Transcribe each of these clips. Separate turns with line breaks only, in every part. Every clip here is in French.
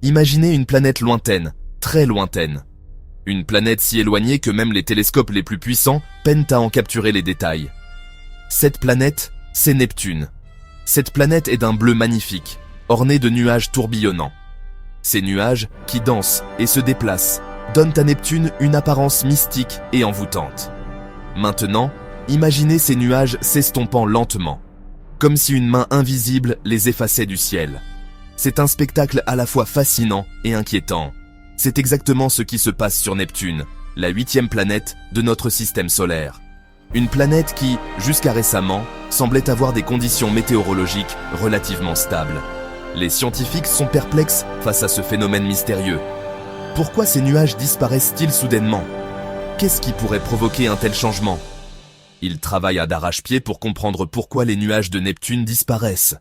Imaginez une planète lointaine, très lointaine. Une planète si éloignée que même les télescopes les plus puissants peinent à en capturer les détails. Cette planète, c'est Neptune. Cette planète est d'un bleu magnifique, orné de nuages tourbillonnants. Ces nuages, qui dansent et se déplacent, donnent à Neptune une apparence mystique et envoûtante. Maintenant, imaginez ces nuages s'estompant lentement, comme si une main invisible les effaçait du ciel. C'est un spectacle à la fois fascinant et inquiétant. C'est exactement ce qui se passe sur Neptune, la 8e planète de notre système solaire. Une planète qui, jusqu'à récemment, semblait avoir des conditions météorologiques relativement stables. Les scientifiques sont perplexes face à ce phénomène mystérieux. Pourquoi ces nuages disparaissent-ils soudainement? Qu'est-ce qui pourrait provoquer un tel changement? Ils travaillent à d'arrache-pied pour comprendre pourquoi les nuages de Neptune disparaissent.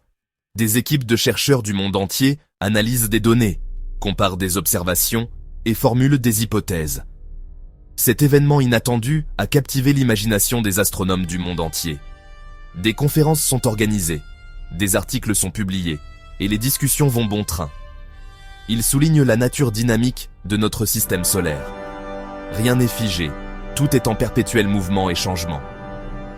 Des équipes de chercheurs du monde entier analysent des données, comparent des observations et formulent des hypothèses. Cet événement inattendu a captivé l'imagination des astronomes du monde entier. Des conférences sont organisées, des articles sont publiés, et les discussions vont bon train. Ils soulignent la nature dynamique de notre système solaire. Rien n'est figé, tout est en perpétuel mouvement et changement.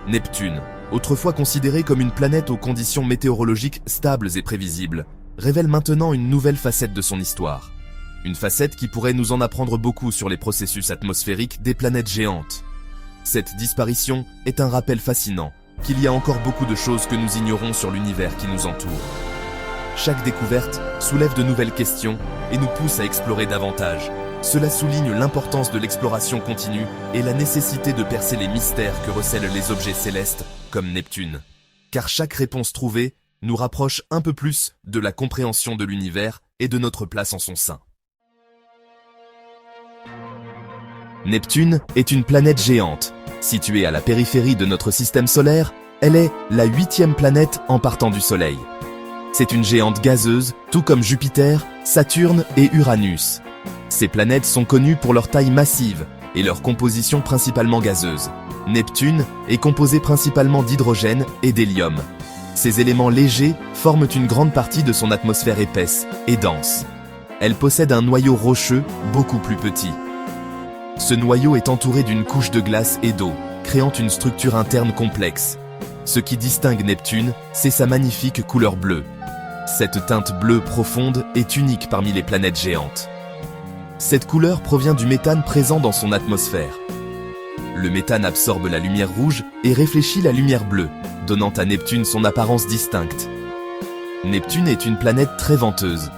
Neptune, autrefois considérée comme une planète aux conditions météorologiques stables et prévisibles, révèle maintenant une nouvelle facette de son histoire. Une facette qui pourrait nous en apprendre beaucoup sur les processus atmosphériques des planètes géantes. Cette disparition est un rappel fascinant qu'il y a encore beaucoup de choses que nous ignorons sur l'univers qui nous entoure. Chaque découverte soulève de nouvelles questions et nous pousse à explorer davantage. Cela souligne l'importance de l'exploration continue et la nécessité de percer les mystères que recèlent les objets célestes comme Neptune. Car chaque réponse trouvée nous rapproche un peu plus de la compréhension de l'univers et de notre place en son sein. Neptune est une planète géante. Située à la périphérie de notre système solaire, elle est la 8e planète en partant du Soleil. C'est une géante gazeuse, tout comme Jupiter, Saturne et Uranus. Ces planètes sont connues pour leur taille massive et leur composition principalement gazeuse. Neptune est composée principalement d'hydrogène et d'hélium. Ces éléments légers forment une grande partie de son atmosphère épaisse et dense. Elle possède un noyau rocheux beaucoup plus petit. Ce noyau est entouré d'une couche de glace et d'eau, créant une structure interne complexe. Ce qui distingue Neptune, c'est sa magnifique couleur bleue. Cette teinte bleue profonde est unique parmi les planètes géantes. Cette couleur provient du méthane présent dans son atmosphère. Le méthane absorbe la lumière rouge et réfléchit la lumière bleue, donnant à Neptune son apparence distincte. Neptune est une planète très venteuse.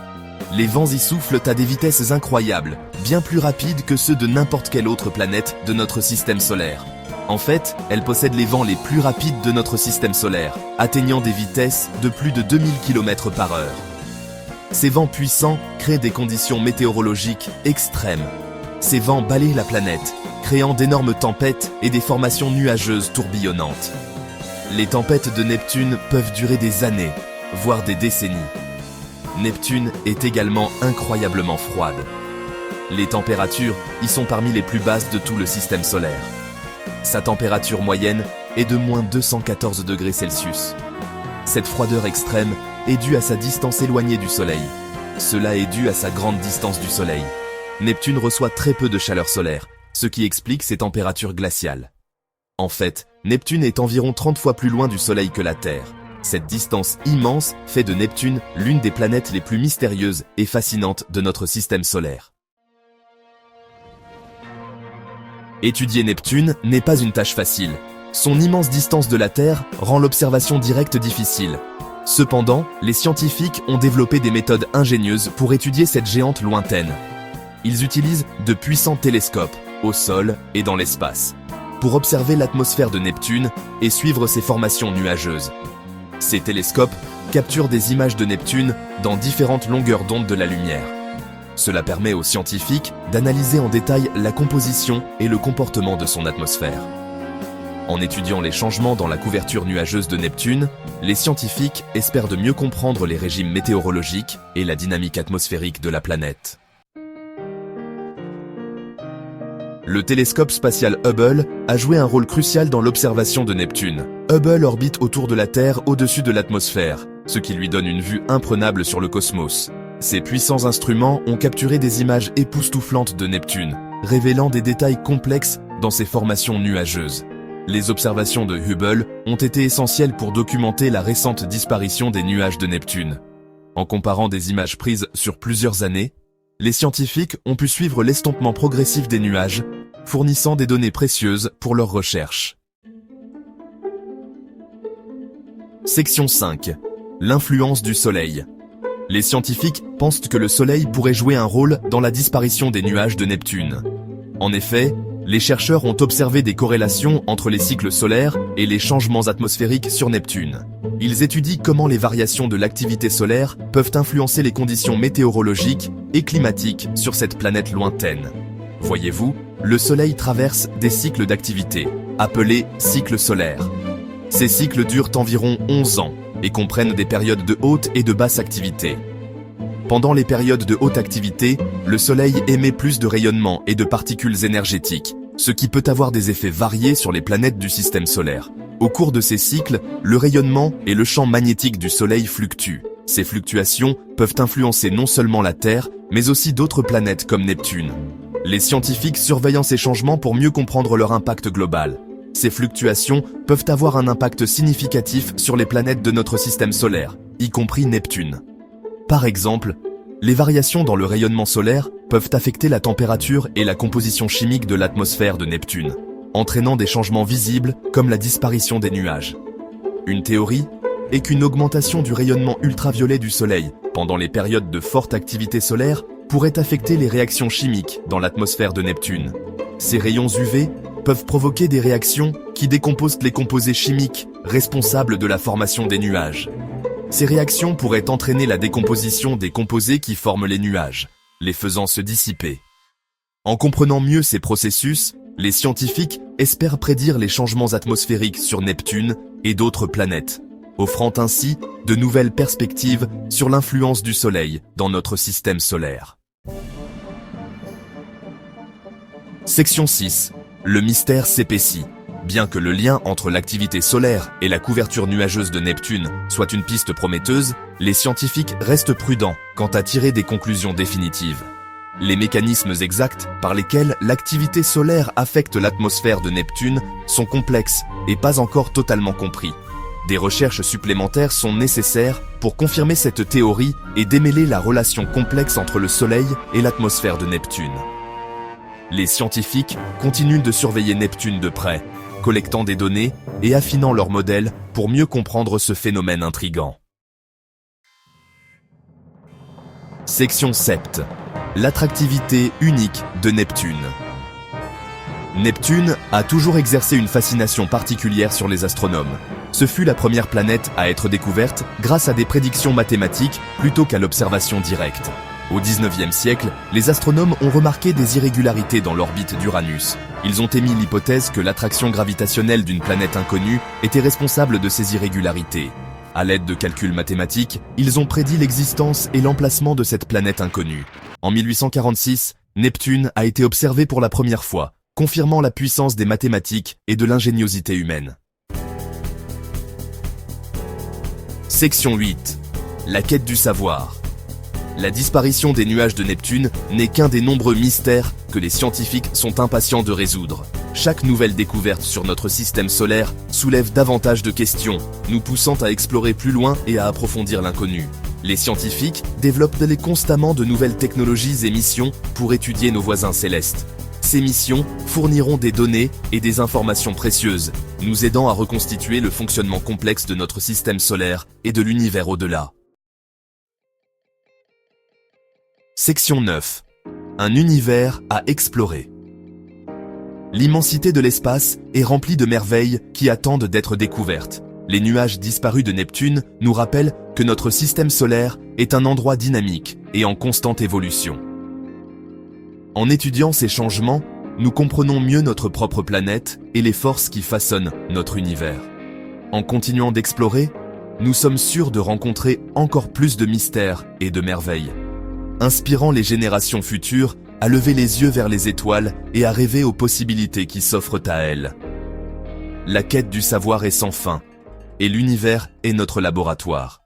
Les vents y soufflent à des vitesses incroyables, bien plus rapides que ceux de n'importe quelle autre planète de notre système solaire. En fait, elle possède les vents les plus rapides de notre système solaire, atteignant des vitesses de plus de 2000 km/h. Ces vents puissants créent des conditions météorologiques extrêmes. Ces vents balayent la planète, créant d'énormes tempêtes et des formations nuageuses tourbillonnantes. Les tempêtes de Neptune peuvent durer des années, voire des décennies. Neptune est également incroyablement froide. Les températures y sont parmi les plus basses de tout le système solaire. Sa température moyenne est de moins 214 degrés Celsius. Cette froideur extrême est due à sa distance éloignée du Soleil. Cela est dû à sa grande distance du Soleil. Neptune reçoit très peu de chaleur solaire, ce qui explique ses températures glaciales. En fait, Neptune est environ 30 fois plus loin du Soleil que la Terre. Cette distance immense fait de Neptune l'une des planètes les plus mystérieuses et fascinantes de notre système solaire. Étudier Neptune n'est pas une tâche facile. Son immense distance de la Terre rend l'observation directe difficile. Cependant, les scientifiques ont développé des méthodes ingénieuses pour étudier cette géante lointaine. Ils utilisent de puissants télescopes, au sol et dans l'espace, pour observer l'atmosphère de Neptune et suivre ses formations nuageuses. Ces télescopes capturent des images de Neptune dans différentes longueurs d'onde de la lumière. Cela permet aux scientifiques d'analyser en détail la composition et le comportement de son atmosphère. En étudiant les changements dans la couverture nuageuse de Neptune, les scientifiques espèrent de mieux comprendre les régimes météorologiques et la dynamique atmosphérique de la planète. Le télescope spatial Hubble a joué un rôle crucial dans l'observation de Neptune. Hubble orbite autour de la Terre au-dessus de l'atmosphère, ce qui lui donne une vue imprenable sur le cosmos. Ces puissants instruments ont capturé des images époustouflantes de Neptune, révélant des détails complexes dans ses formations nuageuses. Les observations de Hubble ont été essentielles pour documenter la récente disparition des nuages de Neptune. En comparant des images prises sur plusieurs années, les scientifiques ont pu suivre l'estompement progressif des nuages, fournissant des données précieuses pour leurs recherches. Section 5. L'influence du Soleil. Les scientifiques pensent que le Soleil pourrait jouer un rôle dans la disparition des nuages de Neptune. En effet, les chercheurs ont observé des corrélations entre les cycles solaires et les changements atmosphériques sur Neptune. Ils étudient comment les variations de l'activité solaire peuvent influencer les conditions météorologiques et climatiques sur cette planète lointaine. Voyez-vous, le Soleil traverse des cycles d'activité, appelés cycles solaires. Ces cycles durent environ 11 ans et comprennent des périodes de haute et de basse activité. Pendant les périodes de haute activité, le Soleil émet plus de rayonnement et de particules énergétiques, ce qui peut avoir des effets variés sur les planètes du système solaire. Au cours de ces cycles, le rayonnement et le champ magnétique du Soleil fluctuent. Ces fluctuations peuvent influencer non seulement la Terre, mais aussi d'autres planètes comme Neptune. Les scientifiques surveillent ces changements pour mieux comprendre leur impact global. Ces fluctuations peuvent avoir un impact significatif sur les planètes de notre système solaire, y compris Neptune. Par exemple, les variations dans le rayonnement solaire peuvent affecter la température et la composition chimique de l'atmosphère de Neptune, entraînant des changements visibles comme la disparition des nuages. Une théorie est qu'une augmentation du rayonnement ultraviolet du Soleil pendant les périodes de forte activité solaire pourrait affecter les réactions chimiques dans l'atmosphère de Neptune. Ces rayons UV peuvent provoquer des réactions qui décomposent les composés chimiques responsables de la formation des nuages. Ces réactions pourraient entraîner la décomposition des composés qui forment les nuages, les faisant se dissiper. En comprenant mieux ces processus, les scientifiques espèrent prédire les changements atmosphériques sur Neptune et d'autres planètes, offrant ainsi de nouvelles perspectives sur l'influence du Soleil dans notre système solaire. Section 6. Le mystère s'épaissit. Bien que le lien entre l'activité solaire et la couverture nuageuse de Neptune soit une piste prometteuse, les scientifiques restent prudents quant à tirer des conclusions définitives. Les mécanismes exacts par lesquels l'activité solaire affecte l'atmosphère de Neptune sont complexes et pas encore totalement compris. Des recherches supplémentaires sont nécessaires pour confirmer cette théorie et démêler la relation complexe entre le Soleil et l'atmosphère de Neptune. Les scientifiques continuent de surveiller Neptune de près, collectant des données et affinant leurs modèles pour mieux comprendre ce phénomène intrigant. Section 7. L'attractivité unique de Neptune. Neptune a toujours exercé une fascination particulière sur les astronomes. Ce fut la première planète à être découverte grâce à des prédictions mathématiques plutôt qu'à l'observation directe. Au XIXe siècle, les astronomes ont remarqué des irrégularités dans l'orbite d'Uranus. Ils ont émis l'hypothèse que l'attraction gravitationnelle d'une planète inconnue était responsable de ces irrégularités. À l'aide de calculs mathématiques, ils ont prédit l'existence et l'emplacement de cette planète inconnue. En 1846, Neptune a été observé pour la première fois, confirmant la puissance des mathématiques et de l'ingéniosité humaine. Section 8. La quête du savoir. La disparition des nuages de Neptune n'est qu'un des nombreux mystères que les scientifiques sont impatients de résoudre. Chaque nouvelle découverte sur notre système solaire soulève davantage de questions, nous poussant à explorer plus loin et à approfondir l'inconnu. Les scientifiques développent constamment de nouvelles technologies et missions pour étudier nos voisins célestes. Ces missions fourniront des données et des informations précieuses, nous aidant à reconstituer le fonctionnement complexe de notre système solaire et de l'univers au-delà. Section 9. Un univers à explorer. L'immensité de l'espace est remplie de merveilles qui attendent d'être découvertes. Les nuages disparus de Neptune nous rappellent que notre système solaire est un endroit dynamique et en constante évolution. En étudiant ces changements, nous comprenons mieux notre propre planète et les forces qui façonnent notre univers. En continuant d'explorer, nous sommes sûrs de rencontrer encore plus de mystères et de merveilles, inspirant les générations futures à lever les yeux vers les étoiles et à rêver aux possibilités qui s'offrent à elles. La quête du savoir est sans fin, et l'univers est notre laboratoire.